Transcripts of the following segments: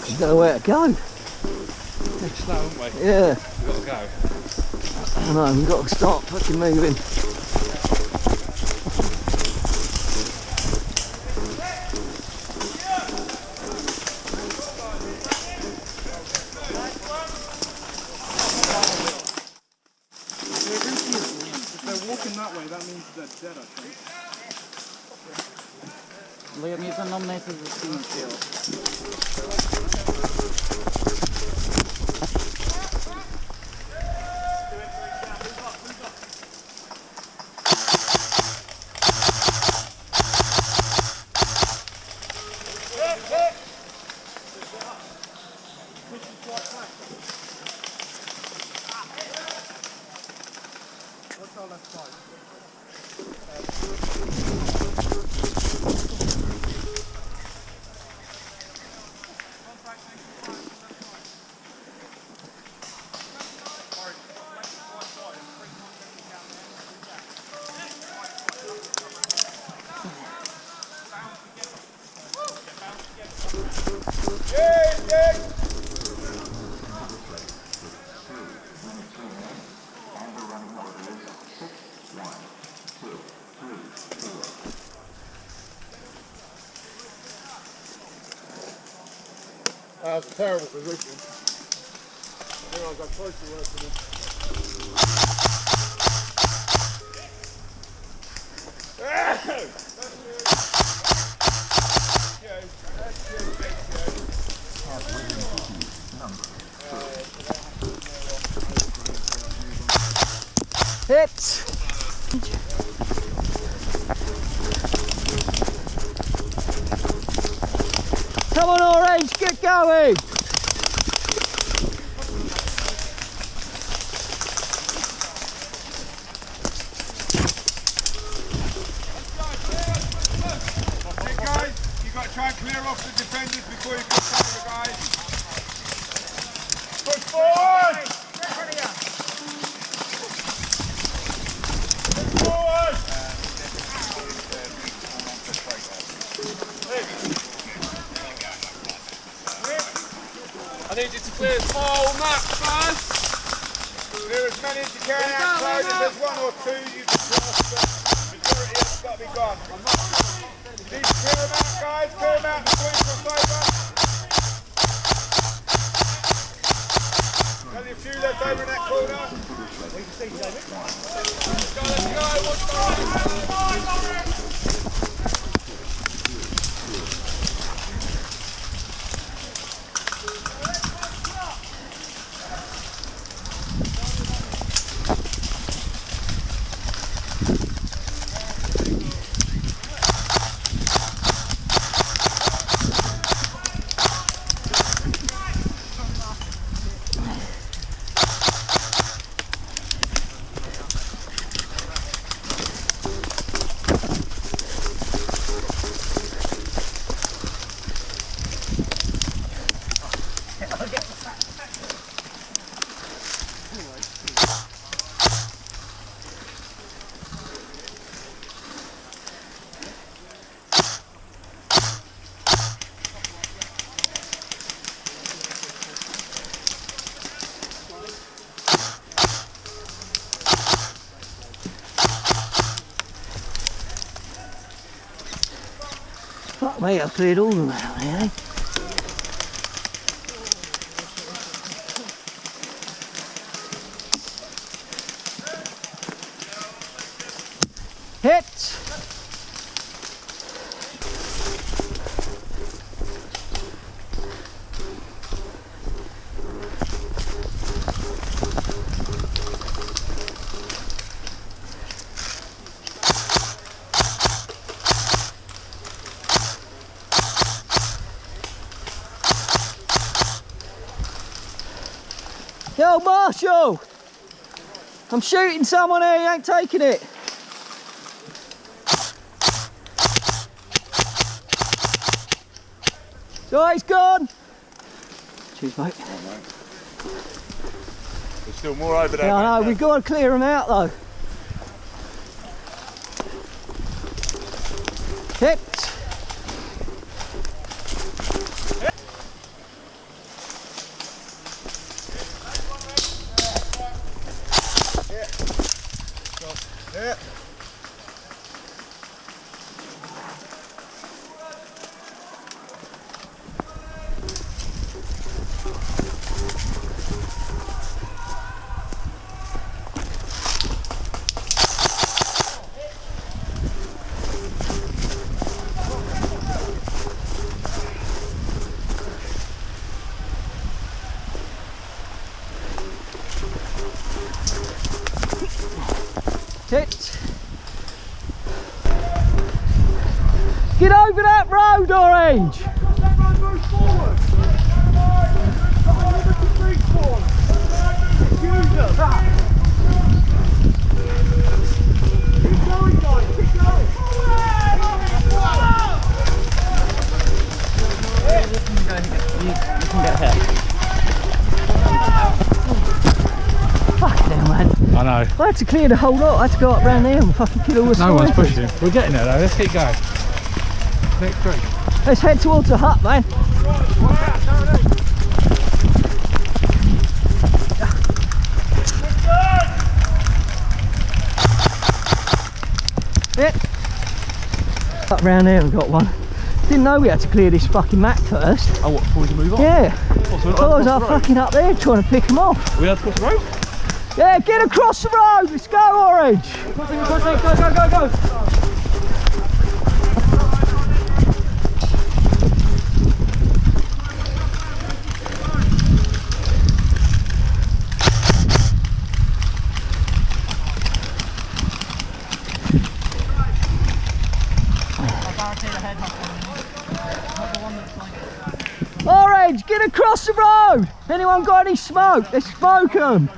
You don't know where to go. We're slow, aren't we? Yeah. We've got to go. I know, we've got to start fucking moving. If they're walking that way, that means they're dead, I think. Liam, you've been nominated as a team shield. What's our left side? That was a terrible position. I got close to working it. Hit! Come on, Orange, get going! Okay guys, you got to try and clear off the defenders before you come down the guys. Push forward! Push forward! I need you to clear a small map first. Clear as many as you can outside. If there's one or two, you can cross, but the majority has got to be gone. Need to clear them out, guys. Clear them out before you cross over. Only a few left over in that corner. Let's go, let's go. Fuck me, I've cleared all of them out there, eh? Hit! Yo, Marshall! I'm shooting someone here, you ain't taking it. So he's gone. Cheers, mate. There's still more over there. Yeah, I know, we've got to clear them out though. Hit. over that road, Orange. Fucking hell, man. I know. I had to clear the whole lot. I had to go up round there and fucking kill all the No one's snipers. pushing. We're getting there though. Let's keep going. Next tree. Let's head towards the hut, man. Yeah. Up round there we got one. Didn't know we had to clear this fucking mat first. Oh, what, before we move on? Yeah. Oh, so I was up fucking up there trying to pick them off. we had to cross the road? Yeah, get across the road. Let's go, Orange. Go, go, go, go! Orange, get across the road. Anyone got any smoke? Let's smoke them.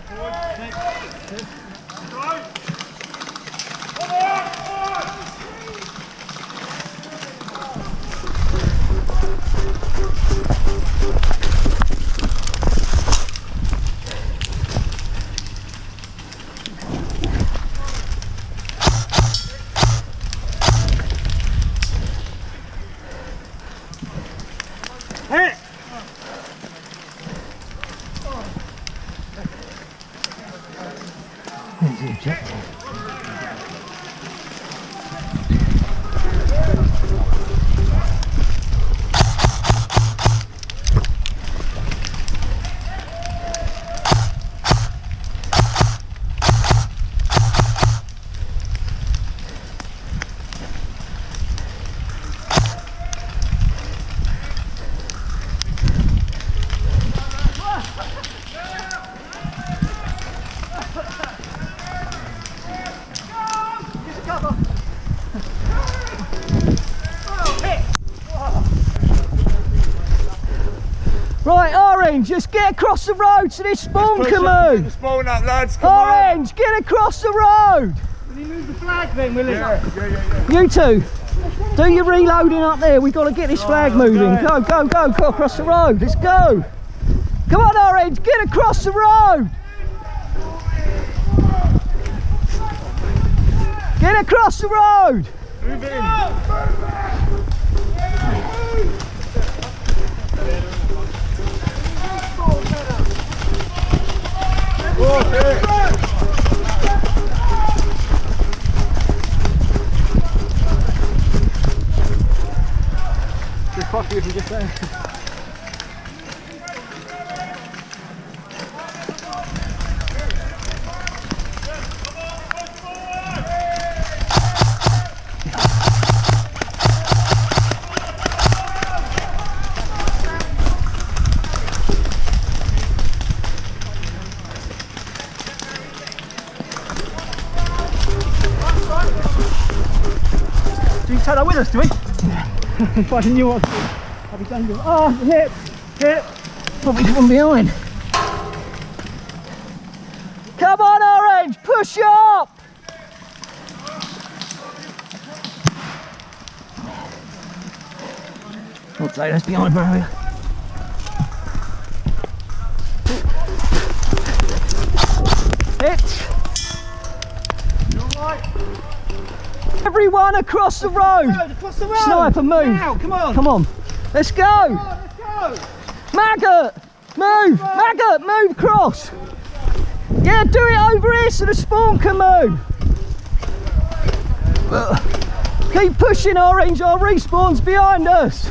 There's the objective. Right, Orange, just get across the road so this spawn can move. Spawn up, lads. Come on. Orange, get across the road. Will you move the flag then, will it? Yeah. You two, do your reloading up there. We've got to get this flag moving. Go, go, go, go across the road. Let's go. Come on, Orange, get across the road. Get across the road. Move in. Just fuck you if you just say. Do you take that with us, do we? Yeah. If I knew what I'd be dangerous. Oh, hip, hip. Probably one behind. Come on, Orange, push up. I'll say that's behind barrier. Hit. Everyone across the road. Across the road. Sniper, move. Now, come on. Come on. Let's go. Let's go. Maggot, move. Maggot, move across. Yeah, do it over here so the spawn can move. Keep pushing, Orange. Our respawn's behind us.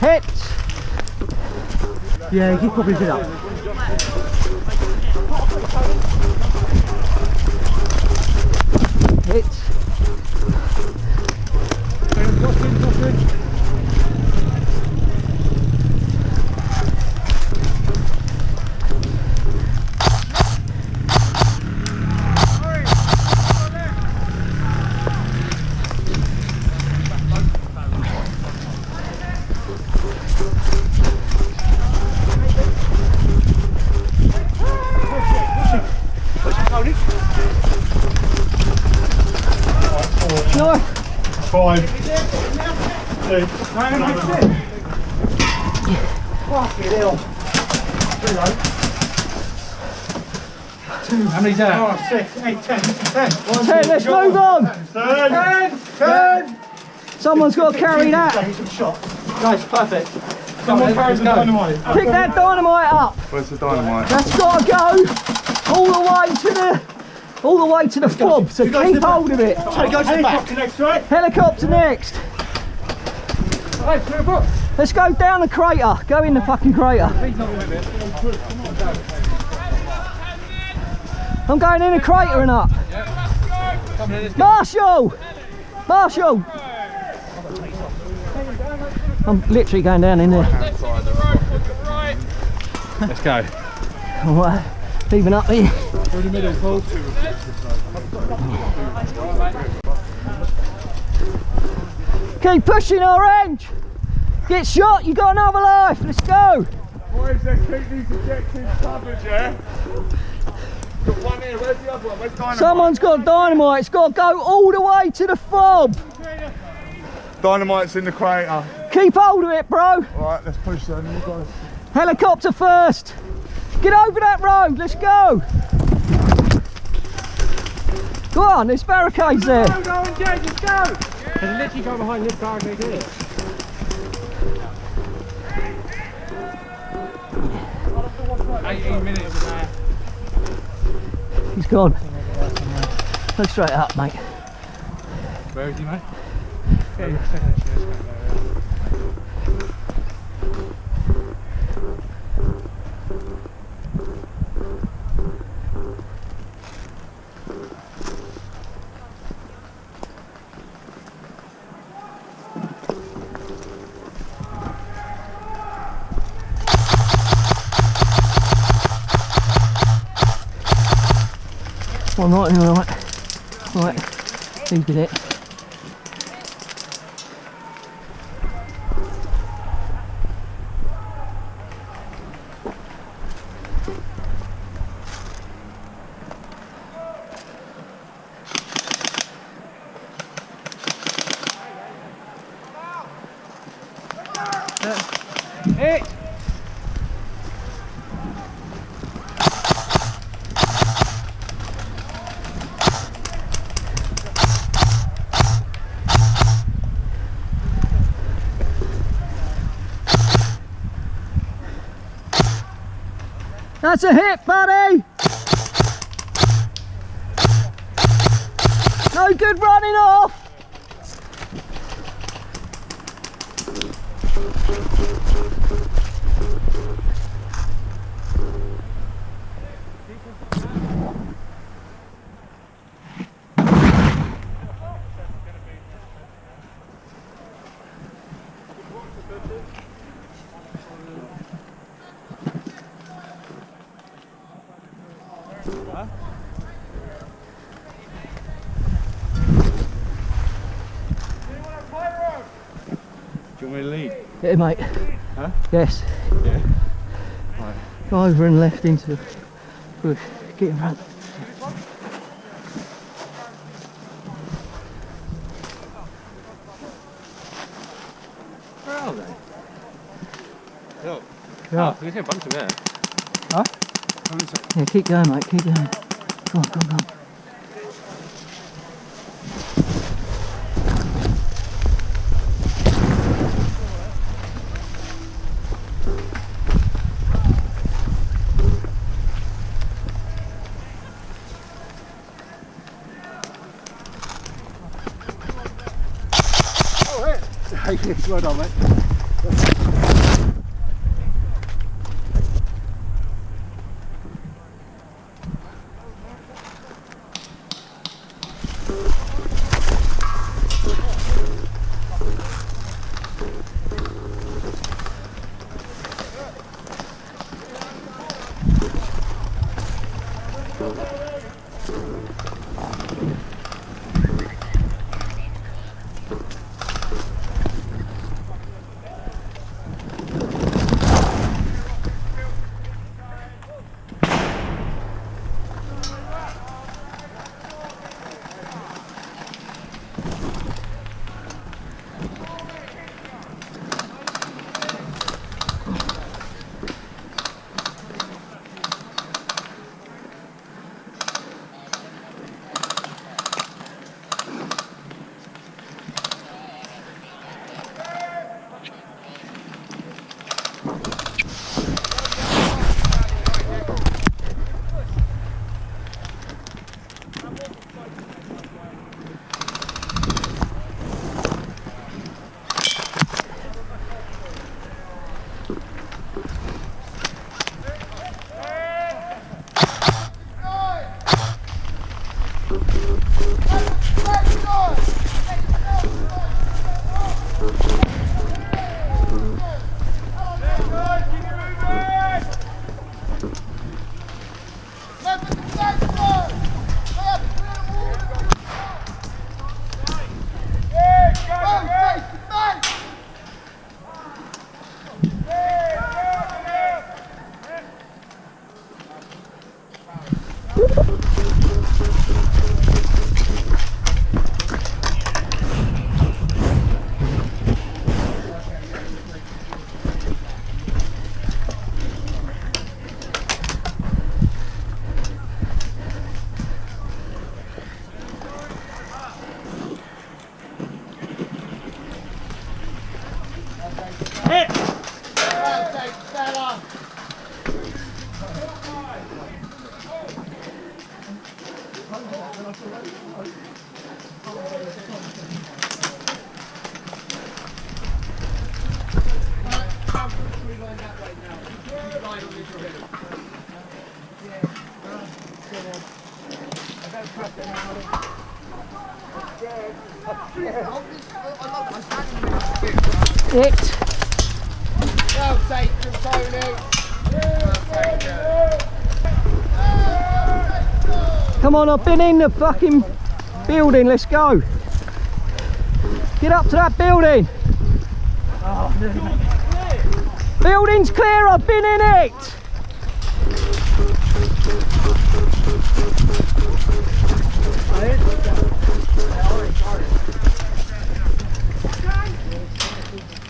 Hit. Yeah, he probably did that. Hit. 5, 2, Fucking hell. how many's that? 6, 8, 10, 10. 10, let's move on. 10. Someone's got to carry that. Guys, perfect. Someone carries the dynamite. Pick that dynamite up. Where's the dynamite? That's got to go all the way to the fob. So keep hold of it. Go to the back. Next, right? Helicopter next. Let's go down the crater. Go in the fucking crater. I'm going in the crater and up. Marshall! Marshall! I'm literally going down in there. Let's go. Alright, leaving up here. Through the middle, Paul. Keep pushing, Orange! Get shot, you got another life, let's go! Boys, let's keep these objectives covered, yeah? Got one here, where's the other one? Where's dynamite? Someone's got dynamite, it's got to go all the way to the fob! Dynamite's in the crater. Keep hold of it, bro! Alright, let's push then, you guys. Helicopter first! Get over that road, let's go! Go on, there's barricades there. Go, Orange, let's go! Can literally go behind this barricade here. He's gone. Go straight up, mate. Where is he, mate? Well, not in the right. He did it. Hey! That's a hit, buddy! No good running off! Do you want me to lead? Yeah, mate. Huh? Yes. Yeah. Right. Go over and left into the bush. Get in front. Where are they? Look. Yeah. You can see a bunch of there. Huh? Yeah, keep going, mate. Keep going. Come on, come on. Well done, mate. Hit. Well taken, Tony. Come on, I've been in the fucking building, let's go. Get up to that building. Building's clear, I've been in it.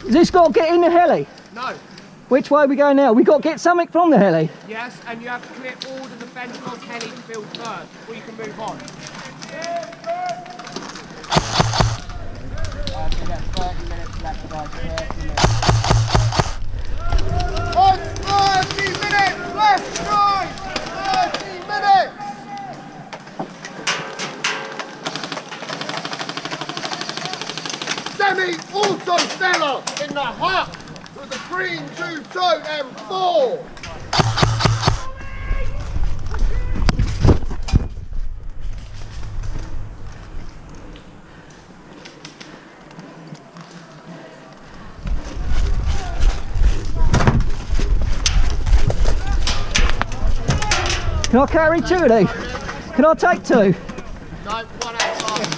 Has this got to get in the heli? No. Which way are we going now? We got to get something from the heli. Yes, and you have to clear all the defence of heli field first before you can move on. We got 30 minutes left, guys. 30 minutes left, guys. 30 minutes. Semi-auto Stella in the hut with the green two-tone M4. Can I carry two of these? Can I take two? No, one at a time.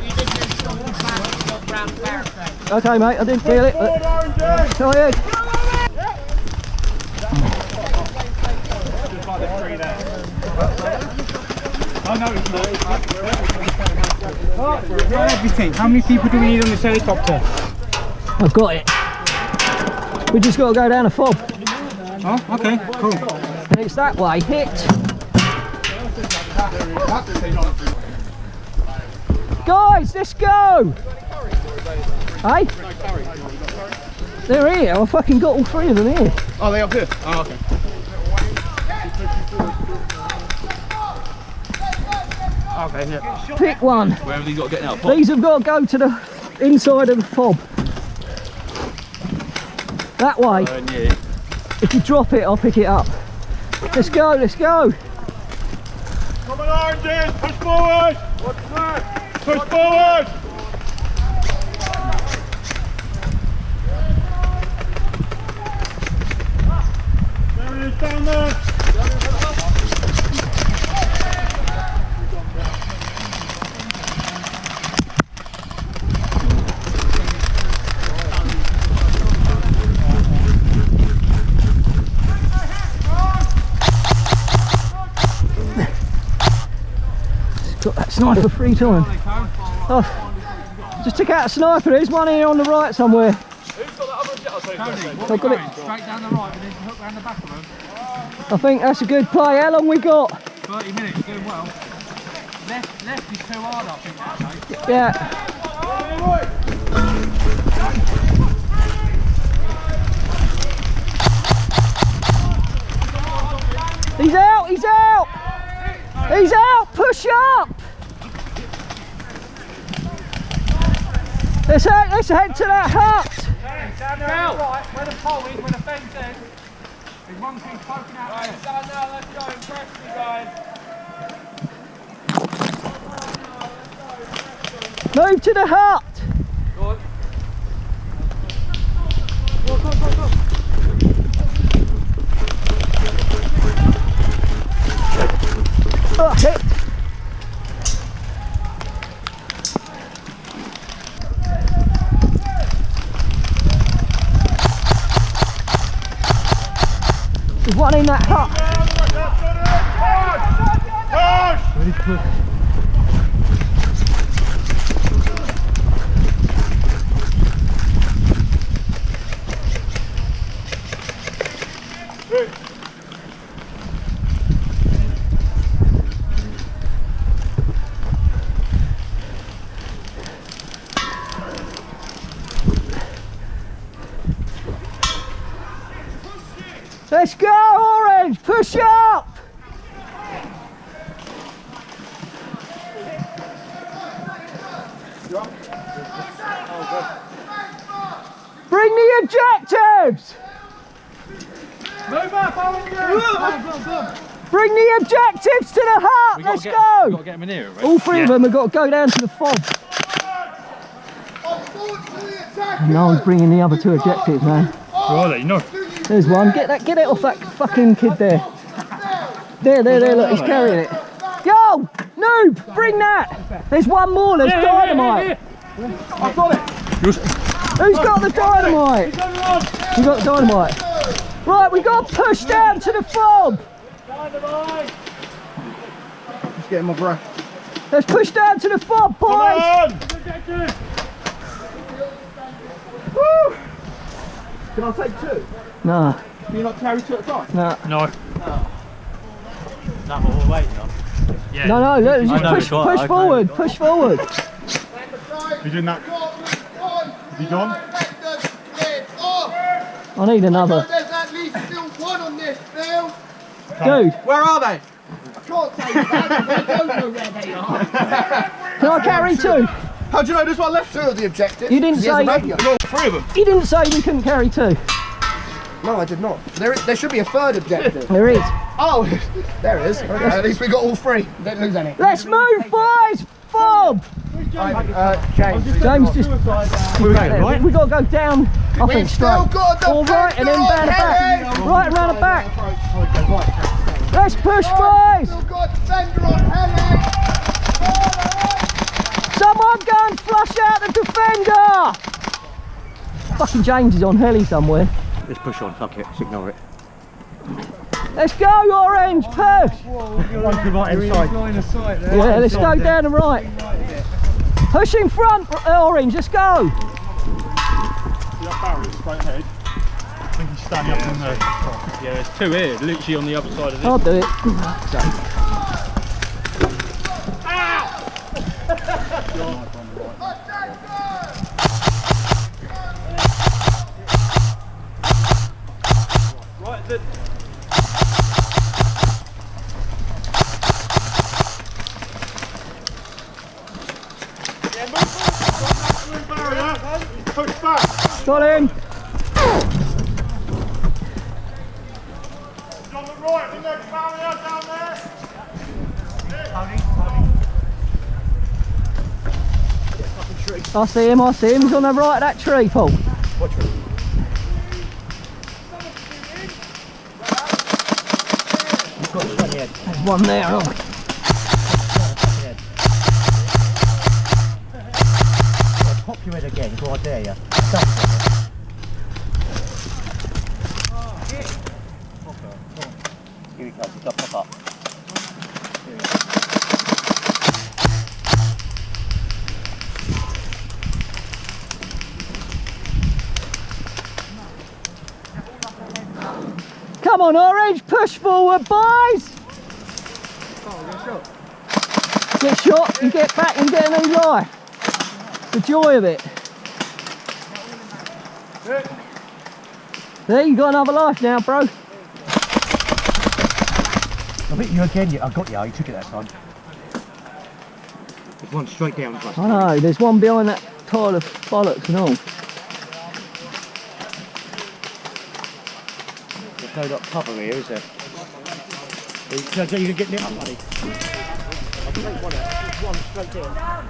You did do strong back round the barricade. Okay, mate, I didn't feel it, but go ahead. Everything. How many people do we need on this helicopter? I've got it. We just got to go down a fob. Oh, okay, cool. And it's that way. Hit. Guys, let's go! Hey? They're here. I fucking got all three of them here. Oh, they up here? Oh, okay. Okay, yeah. Pick one. Where have these got to get now? These have got to go to the inside of the fob. That way. Yeah. If you drop it, I'll pick it up. Let's go, let's go. Come on, oranges, push forward. What's that? Push forward. There it is, down there. Got that sniper 3 times. Oh, just took out a sniper. There's one here on the right somewhere. Who's got that other jet? I've got it. Straight down the right and then hook round the back of them. I think that's a good play. How long we got? 30 minutes, doing well. Left is too hard, I think, actually. Yeah. He's out, he's out! He's out, push up! Let's head to that hut! Down there on the right, where the pole is, where the fence is. There's one thing poking out there. Down now, let's go, impress me, guys. Move to the hut! Go on. Oh, hit! There's one in that hut. Let's go, Orange! Push up! Bring the objectives! Move up, Orange! Bring the objectives to the hut! Let's We've go! got to get them in here, right? All three of them have got to go down to the fob. No one's bringing the other two objectives, man. Where are they? No. There's one. Get it off that fucking kid there. There, look, he's carrying it. Yo! Noob! Bring that! There's one more, there's dynamite. I've got it. Who's got the dynamite? You got the dynamite. Right, we got to push down to the fob. Just getting my breath. Let's push down to the fob, boys. Woo! Can I take two? Nah, Can you not carry two at a time? nah. No. That what we're waiting on. Yeah. No, look, I know, just push forward, push forward. You doing that? You gone? I need another. There's at least still one on this, Phil. Dude, Where are they? I can't say that, I don't know where they are. can I carry two? How do you know there's one left? Two of the objectives. You didn't say. No, three of them. You didn't say we couldn't carry two. No, I did not. There should be a third objective. There is. Oh, there it is. Okay, at least we got all three. Didn't lose any. Let's move, boys. Fob. James. James just. Right? We got to go down. I think We've still straight. got the All right, and then down the back. Right and round the back. Let's push, boys. Still got defender on Helen. Someone go and flush out the defender. Fucking James is on heli somewhere. Let's push on, fuck it, just ignore it. Let's go, Orange, push. Once the right hand side. Yeah, let's go down the right. Push in front, Orange, let's go. That barrier straight ahead. I think he's standing up on there. Yeah, there's two here, literally on the other side of this. I'll do it. Right, the... Push back. Got him. He's on the right. The next barrier down there. I see him, he's on the right of that tree, Paul. What tree? There's one there, oh. Pop your head again, go on, dare you. Here he comes, he's got to pop up. Come on, Orange, push forward, boys. Get shot and get back and get a new life. The joy of it. There, you got another life now, bro. I bet you again, I got you, you took it that time. There's one straight down. I know, there's one behind that tile of bollocks and all. There's no like, cover here, is there? You can get lit up, buddy. I'll take one out. There's one straight down.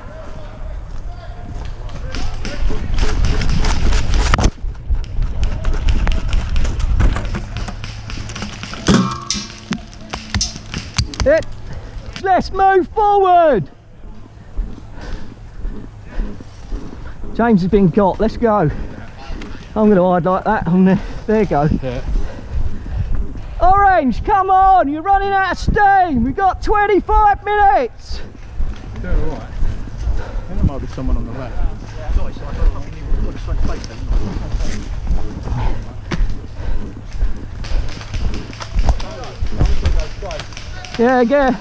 Let's move forward. James has been got. Let's go. I'm going to hide like that. There you go. Yeah. Orange, come on, you're running out of steam. We've got 25 minutes. Doing alright. I think there might be someone on the left. Yeah, yeah.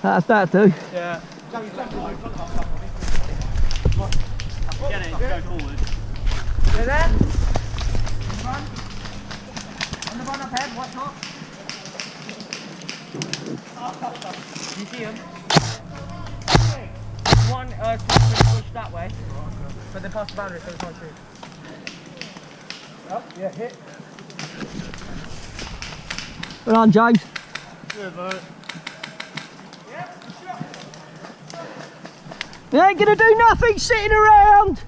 That's that too. Yeah. Get it, go forward. You there? On the one up ahead, watch out. You see him? One push that way, but they pass the boundary, so it's not true. Oh, yeah, hit. Well on, James. Good, mate. You ain't gonna do nothing sitting around.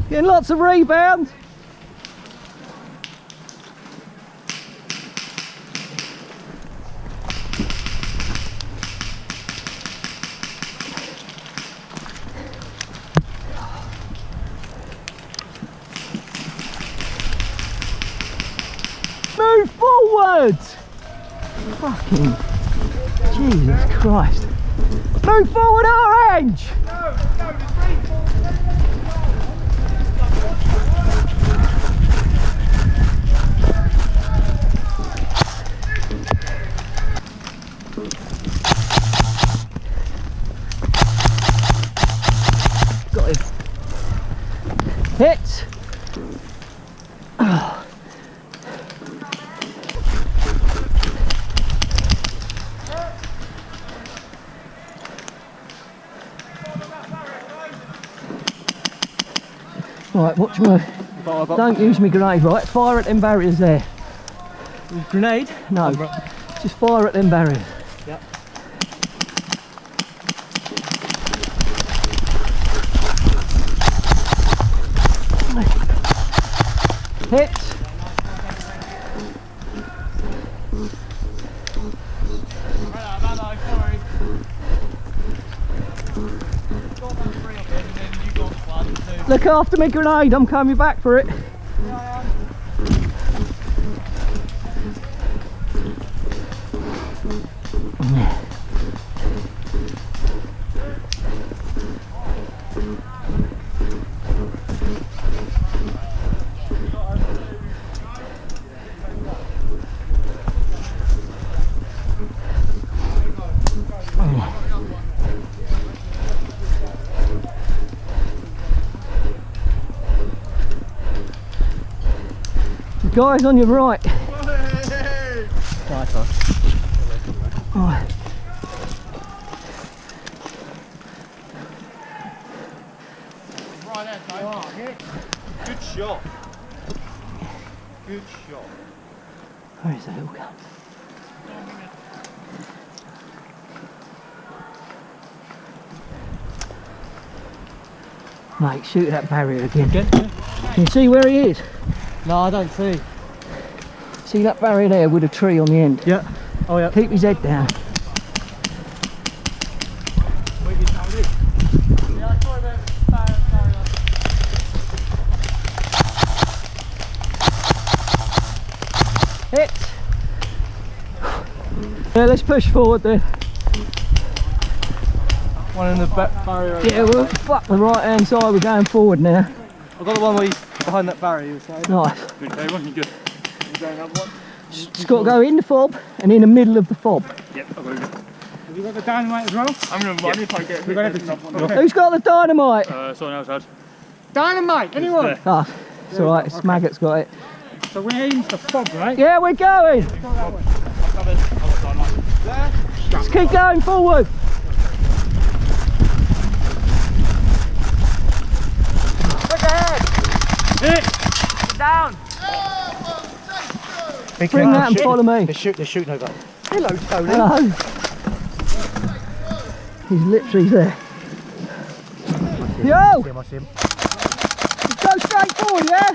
Getting lots of rebounds. Move forward! Fucking Jesus Christ. Move forward, Orange! Got it. Hit! Oh. Right, watch my... Don't use me grenade, right? Fire at them barriers there. Grenade? No, just fire at them barriers. Yep. Hit! Look after me grenade, I'm coming back for it. The guys on your right. Nice one. Oh. Right there, Tony. Good shot. Good shot. Where is the little gun? Mate, shoot that barrier again. Can you see where he is? No, I don't see. See that barrier there with a tree on the end? Yeah. Oh yeah. Keep his head down. Hit! Yeah, let's push forward then. One in the back barrier. Yeah, well, fuck the right hand side, we're going forward now. I've got the one where he's behind that barrier you were saying. Nice. Good, Dave, wasn't you good? You going up one? Just got to go in the fob and in the middle of the fob. Yep, I'll go. Have you got the dynamite as well? I'm going to run if I get We've got everything. Who's got the dynamite? someone else had. Dynamite, anyone? Ah, it's alright, it's Maggot's got it. So we're aiming for the fob, right? Yeah, we're going! Just keep going forward! Look ahead! Down. Bring that and follow me. They're shooting over. Hello, Tony. Hello. He's literally there. Yo! I see him. Go straight forward, yeah?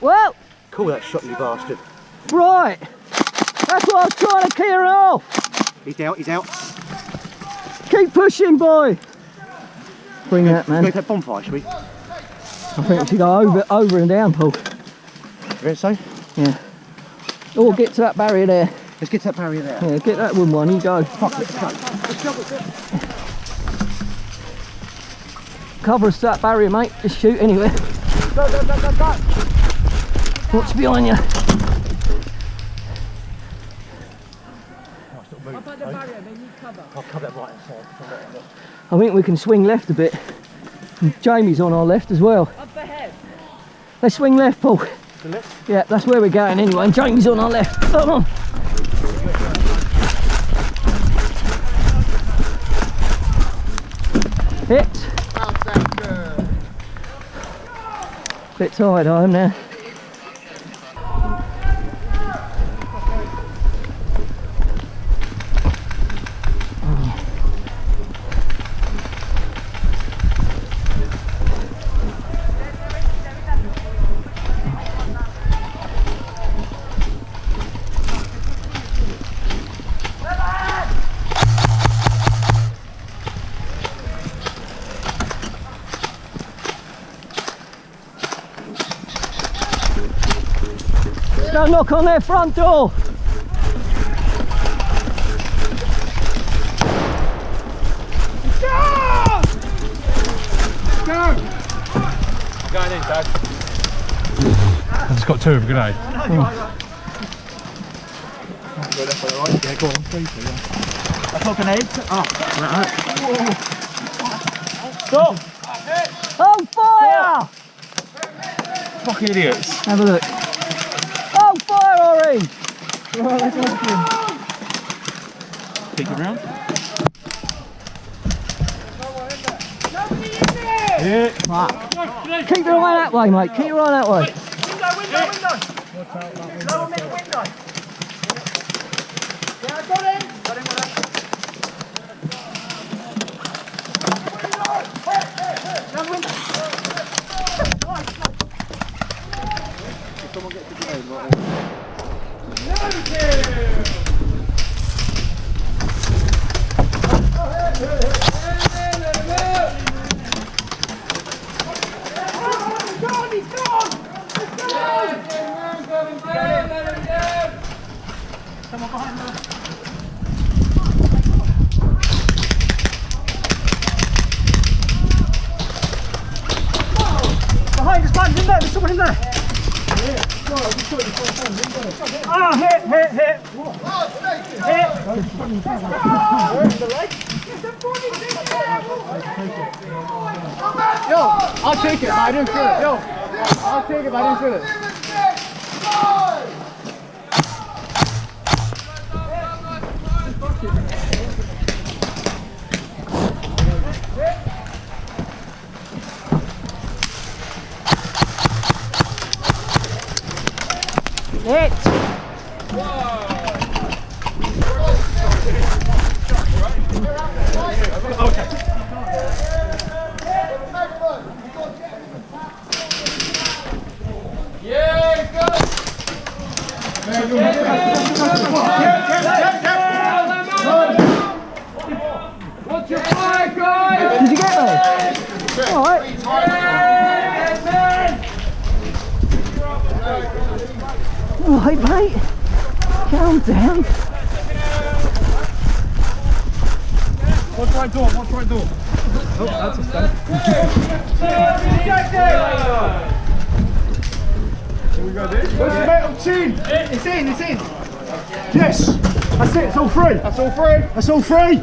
Well, Call that shot, you bastard. right. That's what I was trying to clear off. He's out, he's out. Keep pushing, boy. Bring that, man. Go to that bonfire, shall we? I think we should go over and down, Paul. You reckon so? Yeah. Or get to that barrier there. Let's get to that barrier there. Yeah, get that wooden one. You go. Fuck, let's go. Cover us to that barrier, mate. Just shoot anywhere. Go, go, go, go, go. Watch behind you. I'll cover that right inside. I think we can swing left a bit. And Jamie's on our left as well. Up ahead. Let's swing left, Paul. The left? Yeah, that's where we're going anyway. And Jamie's on our left. Come on. Hit. Bit tired, I am now. Don't knock on their front door. Go! Go! I'm going in, Dad. I've just got two of them, good day. Yeah, go on, please. That's not grenades. Stop! On fire! Fucking idiots. Have a look. On fire, Orange! Pick it round. Keep your eye that way, mate. Keep your eye that way. Window. Lower middle window. Yeah, got him. Behind us, man. In there. There's someone in there. Ah, hit. Yo, I'll take it, but I didn't feel it. Yo, I'll take it, but I didn't feel it. Hit. What's your fire, guys? Did you get me? All right. All right, mate. Calm down. Watch right door, watch right door. Oh, that's a stunt. Here we go, dude. Where's the metal tin? It's in. Yes! That's it, it's all free! That's all free. That's all free!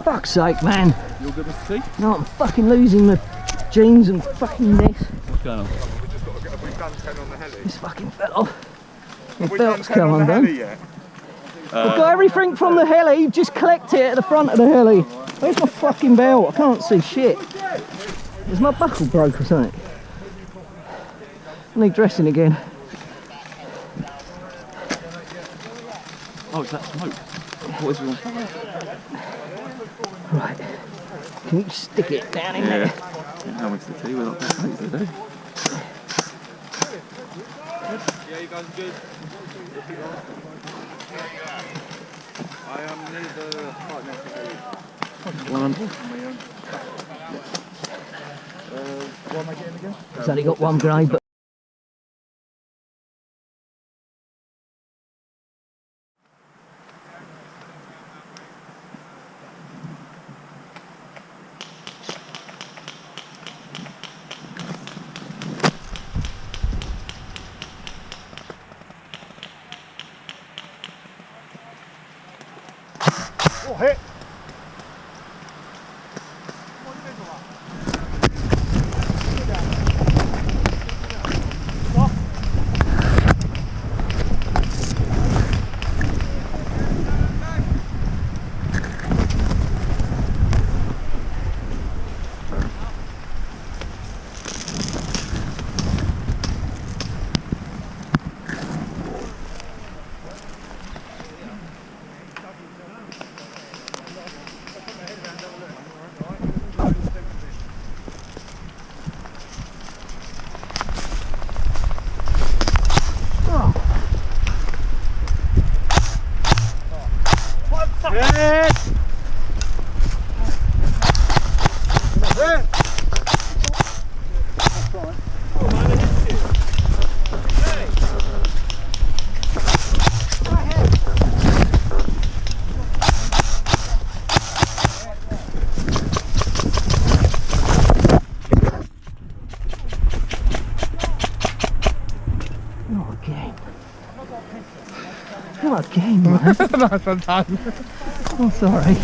Fuck's sake, man. You all good, Mr. T? No, I'm fucking losing my jeans and fucking this. What's going on? done 10 on the heli. This fucking fell off. Have we belt's done 10 on come the undone. heli yet? I've got everything from the heli, just collect it at the front of the heli. Where's my fucking belt? I can't see shit. Is my buckle broke or something? I need dressing again. Oh, is that smoke? What is it on fire? Right. Can you stick it down in there? How much the tea without the smoke today? Yeah, you guys good? I need the partner to One. what am I getting again? It's only got one grade, but Oh, hit! not a game, man. No, sometimes. I'm sorry.